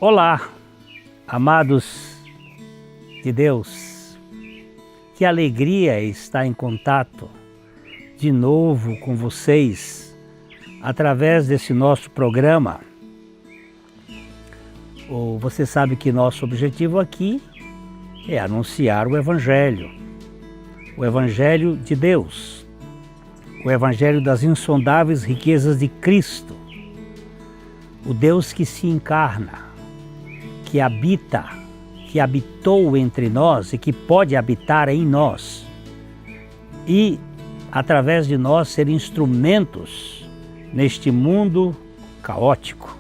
Olá, amados de Deus, que alegria estar em contato de novo com vocês através desse nosso programa. Você sabe que nosso objetivo aqui é anunciar o Evangelho de Deus, o Evangelho das insondáveis riquezas de Cristo, o Deus que se encarna, que habita, que habitou entre nós e que pode habitar em nós e, através de nós, ser instrumentos neste mundo caótico.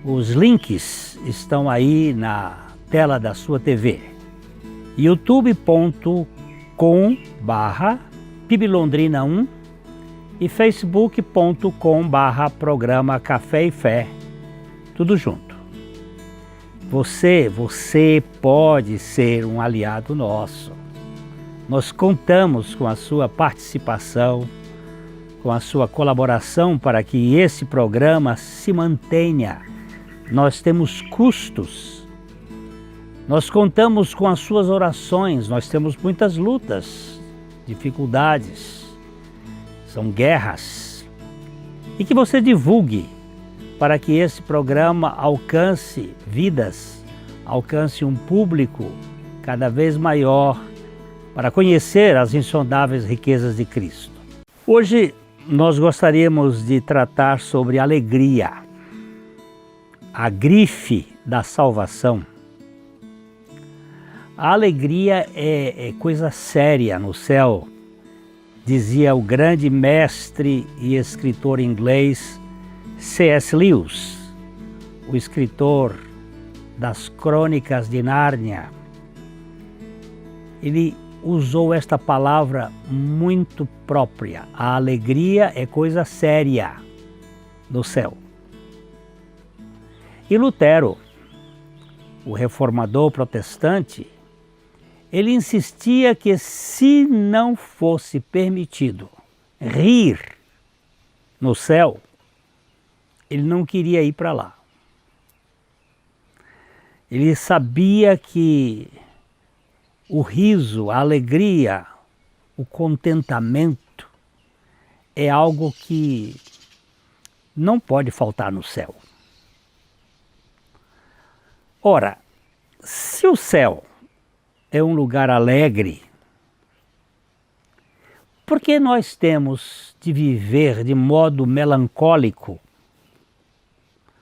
Os links estão aí na tela da sua TV. youtube.com/PIBLondrina1 e facebook.com/programa Café e Fé, tudo junto. Você pode ser um aliado nosso. Nós contamos com a sua participação, com a sua colaboração para que esse programa se mantenha. Nós temos custos. Nós contamos com as suas orações. Nós temos muitas lutas, dificuldades, são guerras. E que você divulgue para que esse programa alcance vidas, alcance um público cada vez maior para conhecer as insondáveis riquezas de Cristo. Hoje nós gostaríamos de tratar sobre alegria, a grife da salvação. A alegria é coisa séria no céu, dizia o grande mestre e escritor inglês C.S. Lewis, o escritor das Crônicas de Nárnia. Ele usou esta palavra muito própria. A alegria é coisa séria no céu. E Lutero, o reformador protestante, ele insistia que se não fosse permitido rir no céu, ele não queria ir para lá. Ele sabia que o riso, a alegria, o contentamento é algo que não pode faltar no céu. Ora, se o céu é um lugar alegre, por que nós temos de viver de modo melancólico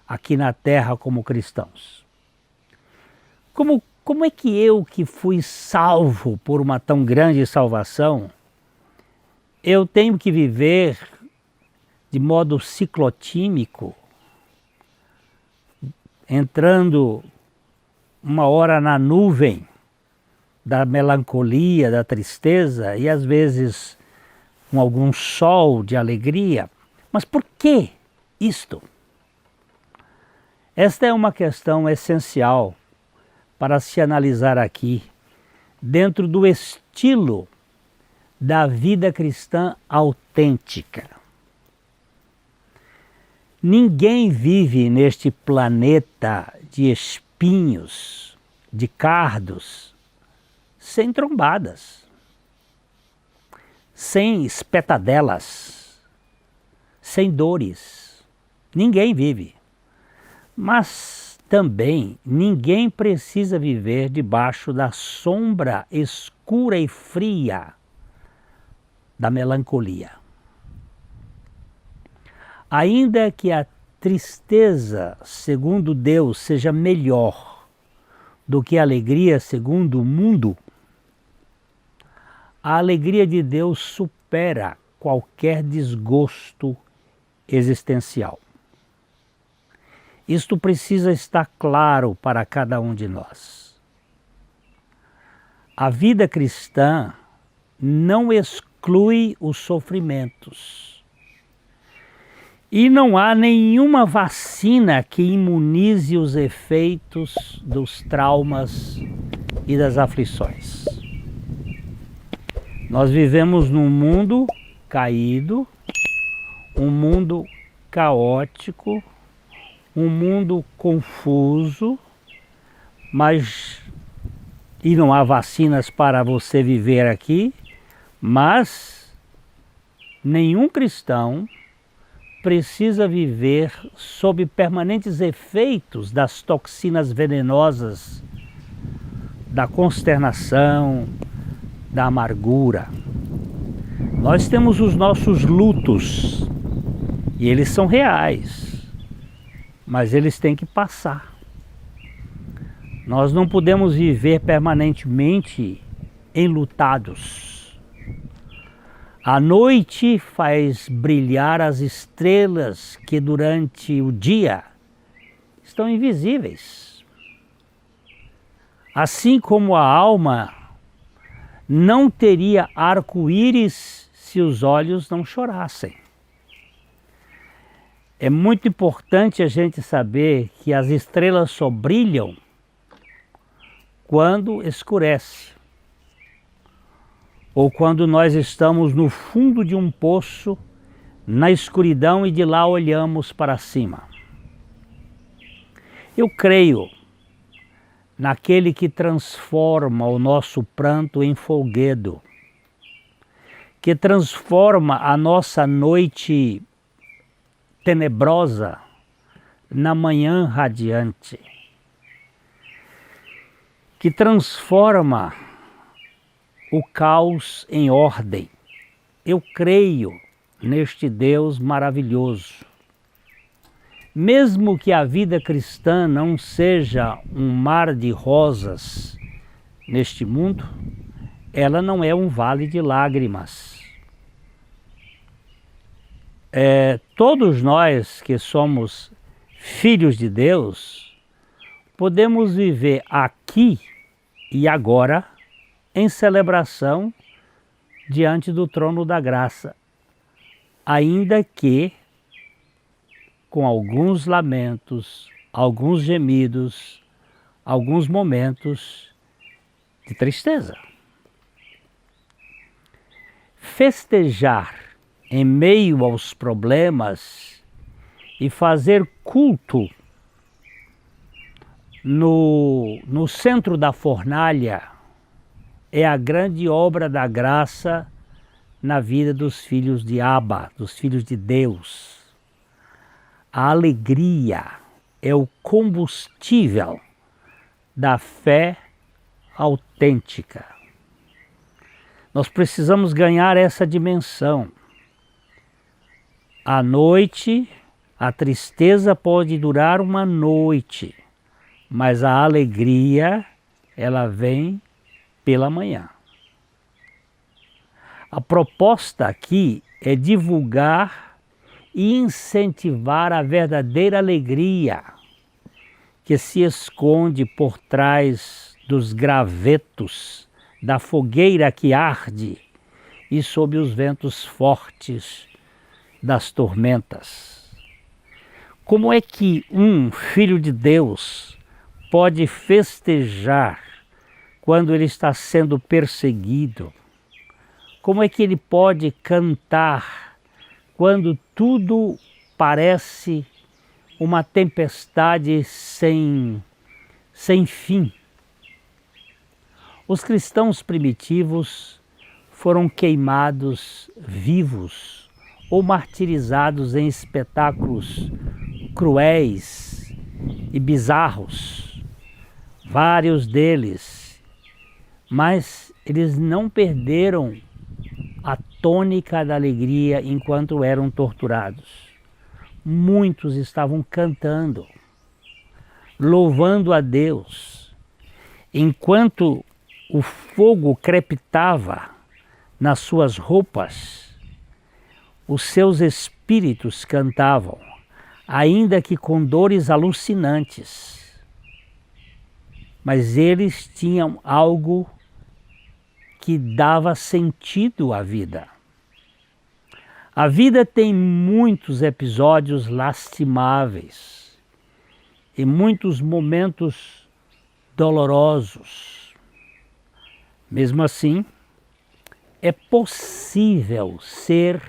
aqui na terra como cristãos? Como é que eu, que fui salvo por uma tão grande salvação, eu tenho que viver de modo ciclotímico, entrando uma hora na nuvem da melancolia, da tristeza e às vezes com algum sol de alegria? Mas por que isto? Esta é uma questão essencial para se analisar aqui, dentro do estilo da vida cristã autêntica. Ninguém vive neste planeta de espinhos, de cardos, sem trombadas, sem espetadelas, sem dores. Ninguém vive. Mas também ninguém precisa viver debaixo da sombra escura e fria da melancolia. Ainda que a tristeza, segundo Deus, seja melhor do que a alegria segundo o mundo, a alegria de Deus supera qualquer desgosto existencial. Isto precisa estar claro para cada um de nós. A vida cristã não exclui os sofrimentos. E não há nenhuma vacina que imunize os efeitos dos traumas e das aflições. Nós vivemos num mundo caído, um mundo caótico, um mundo confuso, e não há vacinas para você viver aqui, mas nenhum cristão precisa viver sob permanentes efeitos das toxinas venenosas, da consternação, da amargura. Nós temos os nossos lutos e eles são reais, mas eles têm que passar. Nós não podemos viver permanentemente enlutados. A noite faz brilhar as estrelas que durante o dia estão invisíveis. Assim como a alma não teria arco-íris se os olhos não chorassem. É muito importante a gente saber que as estrelas só brilham quando escurece, ou quando nós estamos no fundo de um poço, na escuridão e de lá olhamos para cima. Eu creio naquele que transforma o nosso pranto em folguedo, que transforma a nossa noite tenebrosa na manhã radiante, que transforma o caos em ordem. Eu creio neste Deus maravilhoso. Mesmo que a vida cristã não seja um mar de rosas neste mundo, ela não é um vale de lágrimas. Todos nós que somos filhos de Deus, podemos viver aqui e agora em celebração diante do trono da graça, ainda que com alguns lamentos, alguns gemidos, alguns momentos de tristeza. Festejar em meio aos problemas e fazer culto no centro da fornalha é a grande obra da graça na vida dos filhos de Abba, dos filhos de Deus. A alegria é o combustível da fé autêntica. Nós precisamos ganhar essa dimensão. À noite, a tristeza pode durar uma noite, mas a alegria, ela vem pela manhã. A proposta aqui é divulgar e incentivar a verdadeira alegria que se esconde por trás dos gravetos da fogueira que arde e sob os ventos fortes das tormentas. Como é que um filho de Deus pode festejar quando ele está sendo perseguido? Como é que ele pode cantar quando tudo parece uma tempestade sem fim? Os cristãos primitivos foram queimados vivos ou martirizados em espetáculos cruéis e bizarros, vários deles, mas eles não perderam a tônica da alegria enquanto eram torturados. Muitos estavam cantando, louvando a Deus, enquanto o fogo crepitava nas suas roupas, os seus espíritos cantavam, ainda que com dores alucinantes. Mas eles tinham algo que dava sentido à vida. A vida tem muitos episódios lastimáveis e muitos momentos dolorosos. Mesmo assim, é possível ser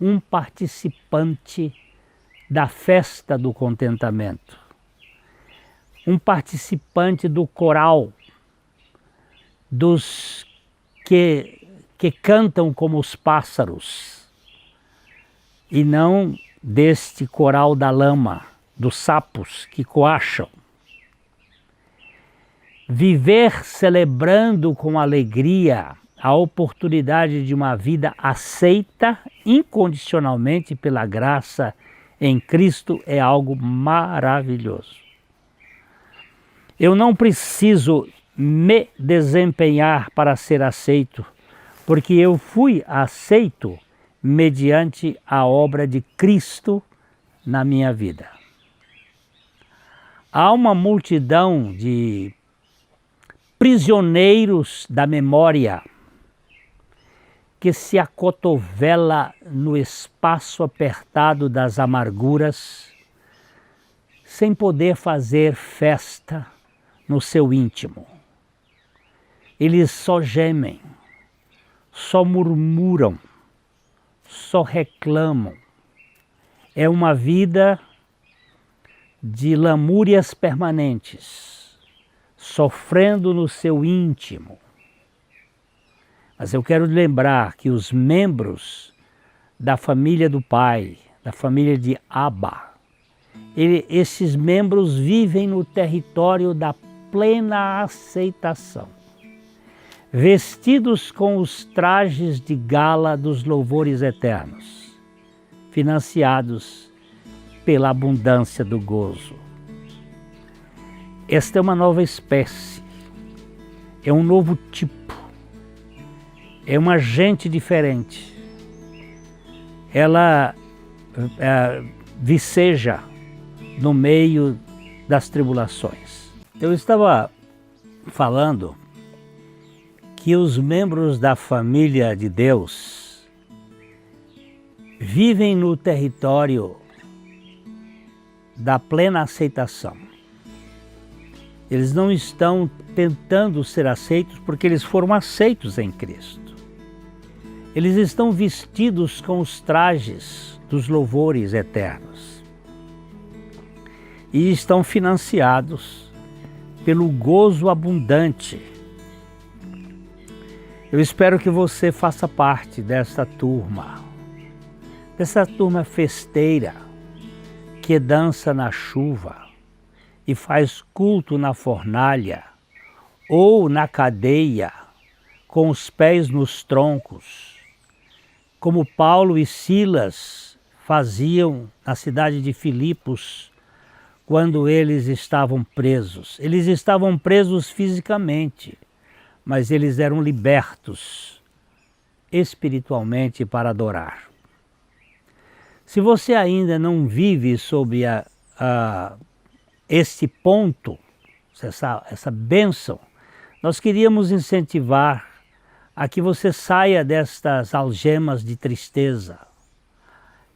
um participante da festa do contentamento, um participante do coral, dos que cantam como os pássaros, e não deste coral da lama, dos sapos que coacham. Viver celebrando com alegria a oportunidade de uma vida aceita incondicionalmente pela graça em Cristo é algo maravilhoso. Eu não preciso me desempenhar para ser aceito, porque eu fui aceito mediante a obra de Cristo na minha vida. Há uma multidão de prisioneiros da memória que se acotovela no espaço apertado das amarguras, sem poder fazer festa no seu íntimo. Eles só gemem, só murmuram, só reclamam. É uma vida de lamúrias permanentes, sofrendo no seu íntimo. Mas eu quero lembrar que os membros da família do Pai, da família de Abba, esses membros vivem no território da plena aceitação, vestidos com os trajes de gala dos louvores eternos, financiados pela abundância do gozo. Esta é uma nova espécie, é um novo tipo, é uma gente diferente. Ela viceja no meio das tribulações. Eu estava falando que os membros da família de Deus vivem no território da plena aceitação. Eles não estão tentando ser aceitos porque eles foram aceitos em Cristo. Eles estão vestidos com os trajes dos louvores eternos e estão financiados pelo gozo abundante. Eu espero que você faça parte dessa turma festeira que dança na chuva e faz culto na fornalha ou na cadeia com os pés nos troncos, como Paulo e Silas faziam na cidade de Filipos quando eles estavam presos. Eles estavam presos fisicamente, mas eles eram libertos espiritualmente para adorar. Se você ainda não vive sob esse ponto, essa bênção, nós queríamos incentivar a que você saia destas algemas de tristeza,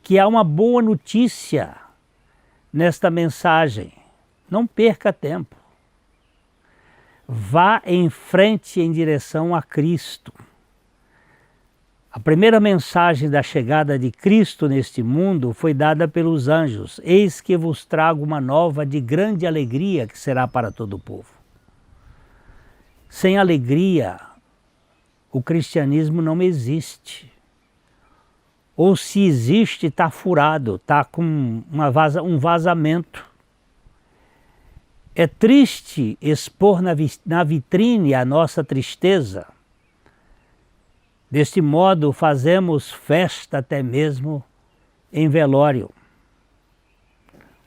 que há uma boa notícia nesta mensagem. Não perca tempo. Vá em frente em direção a Cristo. A primeira mensagem da chegada de Cristo neste mundo foi dada pelos anjos. Eis que vos trago uma nova de grande alegria que será para todo o povo. Sem alegria, o cristianismo não existe. Ou se existe, está furado, está com um vazamento. É triste expor na vitrine a nossa tristeza. Deste modo, fazemos festa até mesmo em velório.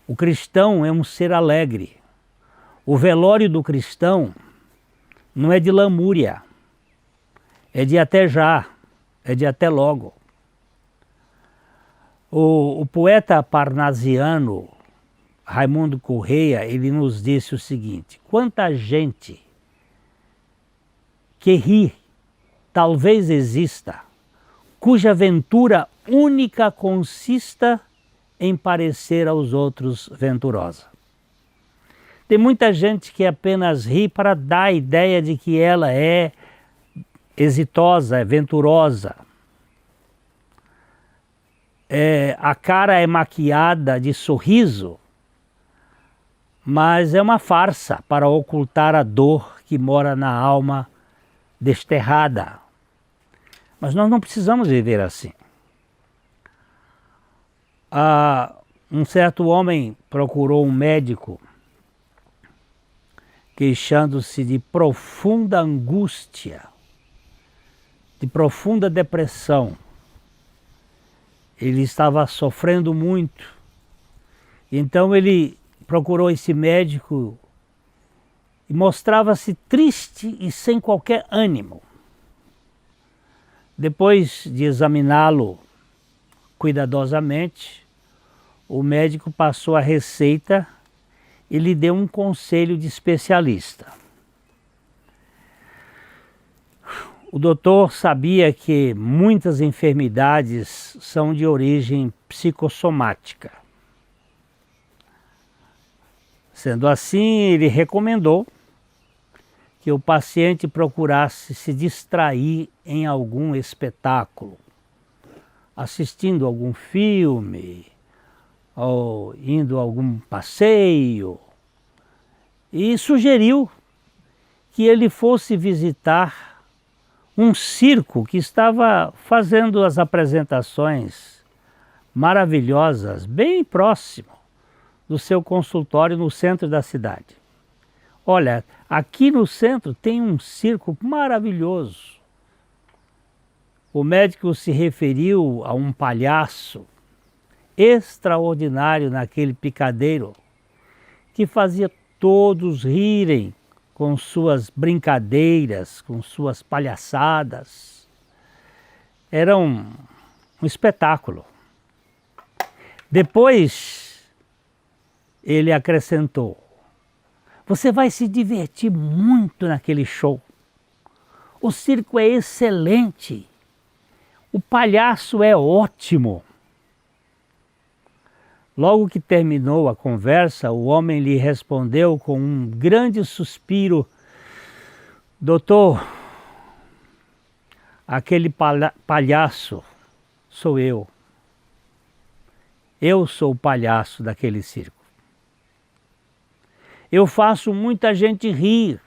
O cristão é um ser alegre. O velório do cristão não é de lamúria, é de até já, é de até logo. O poeta parnasiano Raimundo Correia, ele nos disse o seguinte: quanta gente que ri, talvez exista, cuja ventura única consista em parecer aos outros venturosa. Tem muita gente que apenas ri para dar a ideia de que ela é exitosa, é venturosa. a cara é maquiada de sorriso, mas é uma farsa para ocultar a dor que mora na alma desterrada. Mas nós não precisamos viver assim. Um certo homem procurou um médico, queixando-se de profunda angústia, de profunda depressão. Ele estava sofrendo muito. Então ele procurou esse médico e mostrava-se triste e sem qualquer ânimo. Depois de examiná-lo cuidadosamente, o médico passou a receita e lhe deu um conselho de especialista. O doutor sabia que muitas enfermidades são de origem psicossomática. Sendo assim, ele recomendou que o paciente procurasse se distrair em algum espetáculo, assistindo algum filme, ou indo a algum passeio, e sugeriu que ele fosse visitar um circo que estava fazendo as apresentações maravilhosas bem próximo do seu consultório no centro da cidade. Olha, aqui no centro tem um circo maravilhoso. O médico se referiu a um palhaço extraordinário naquele picadeiro, que fazia todos rirem com suas brincadeiras, com suas palhaçadas. Era um espetáculo. Depois ele acrescentou: você vai se divertir muito naquele show. O circo é excelente. O palhaço é ótimo. Logo que terminou a conversa, o homem lhe respondeu com um grande suspiro: doutor, aquele palhaço sou eu. Eu sou o palhaço daquele circo. Eu faço muita gente rir.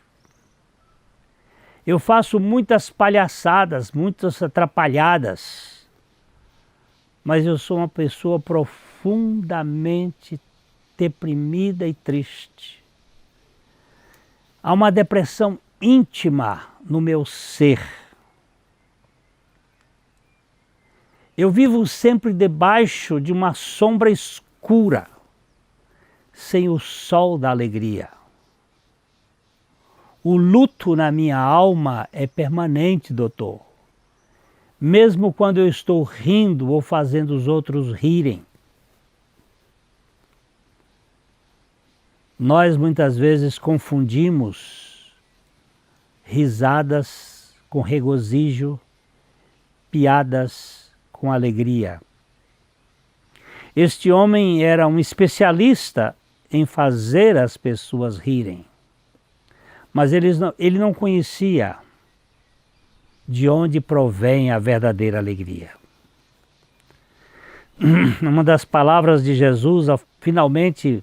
Eu faço muitas palhaçadas, muitas atrapalhadas. Mas eu sou uma pessoa profundamente deprimida e triste. Há uma depressão íntima no meu ser. Eu vivo sempre debaixo de uma sombra escura, sem o sol da alegria. O luto na minha alma é permanente, doutor. Mesmo quando eu estou rindo ou fazendo os outros rirem. Nós muitas vezes confundimos risadas com regozijo, piadas com alegria. Este homem era um especialista em fazer as pessoas rirem, mas ele não conhecia de onde provém a verdadeira alegria. Uma das palavras de Jesus, finalmente,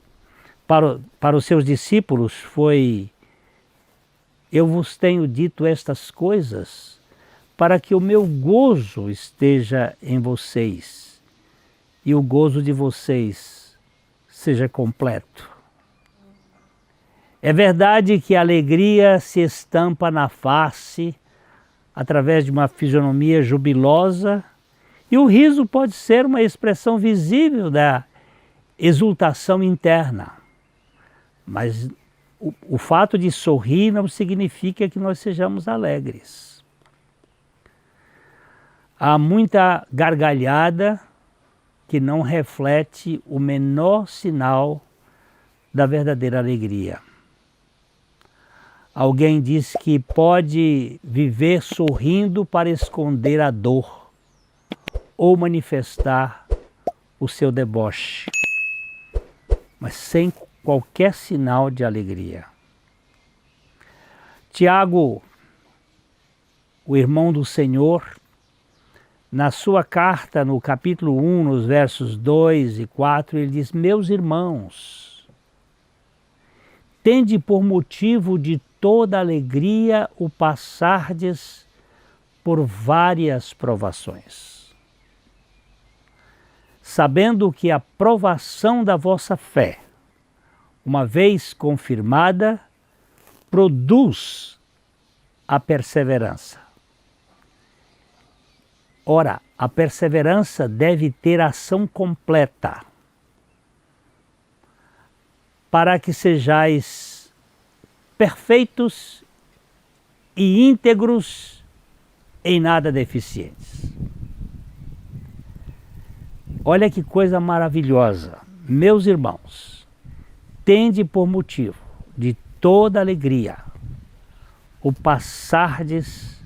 para os seus discípulos foi: eu vos tenho dito estas coisas para que o meu gozo esteja em vocês e o gozo de vocês seja completo. É verdade que a alegria se estampa na face através de uma fisionomia jubilosa, e o riso pode ser uma expressão visível da exultação interna. Mas o fato de sorrir não significa que nós sejamos alegres. Há muita gargalhada que não reflete o menor sinal da verdadeira alegria. Alguém diz que pode viver sorrindo para esconder a dor ou manifestar o seu deboche, mas sem qualquer sinal de alegria. Tiago, o irmão do Senhor, Na sua carta, no capítulo 1, nos versos 2 e 4, ele diz: meus irmãos, tende por motivo de toda alegria o passardes por várias provações, sabendo que a provação da vossa fé, uma vez confirmada, produz a perseverança. Ora, a perseverança deve ter ação completa, para que sejais perfeitos e íntegros, em nada deficientes. Olha que coisa maravilhosa. Meus irmãos, tende por motivo de toda alegria o passardes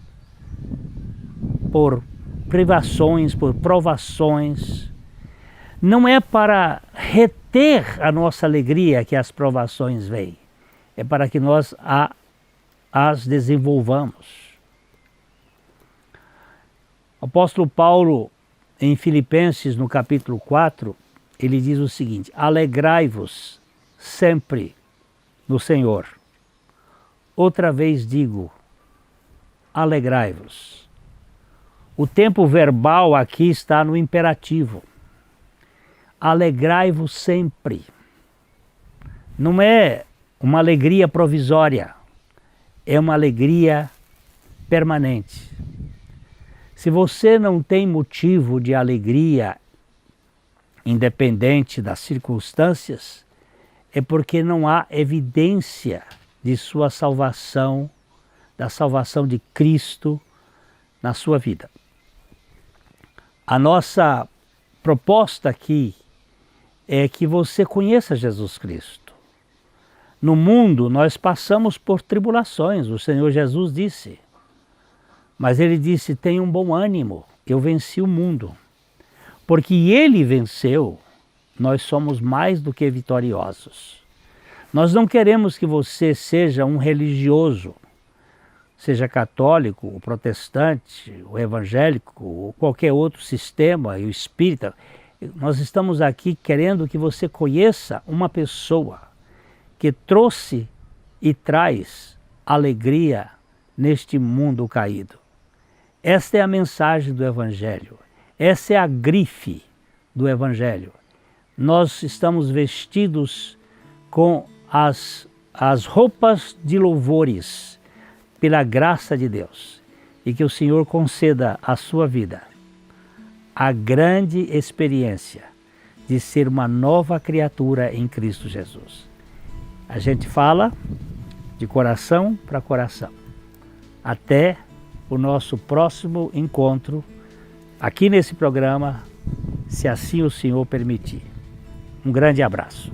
por privações, por provações. Não é para reter a nossa alegria que as provações vêm, é para que nós as desenvolvamos. O apóstolo Paulo, em Filipenses, no capítulo 4, ele diz o seguinte: alegrai-vos sempre no Senhor. Outra vez digo, alegrai-vos. O tempo verbal aqui está no imperativo. Alegrai-vos sempre. Não é uma alegria provisória, é uma alegria permanente. Se você não tem motivo de alegria, independente das circunstâncias, é porque não há evidência de sua salvação, da salvação de Cristo na sua vida. A nossa proposta aqui é que você conheça Jesus Cristo. No mundo nós passamos por tribulações, o Senhor Jesus disse. Mas ele disse: tenha um bom ânimo, eu venci o mundo. Porque ele venceu, nós somos mais do que vitoriosos. Nós não queremos que você seja um religioso, seja católico, o protestante, o evangélico, ou qualquer outro sistema, e o espírita. Nós estamos aqui querendo que você conheça uma pessoa que trouxe e traz alegria neste mundo caído. Esta é a mensagem do Evangelho, essa é a grife do Evangelho. Nós estamos vestidos com as roupas de louvores pela graça de Deus, e que o Senhor conceda à sua vida a grande experiência de ser uma nova criatura em Cristo Jesus. A gente fala de coração para coração. Até o nosso próximo encontro aqui nesse programa, se assim o Senhor permitir. Um grande abraço.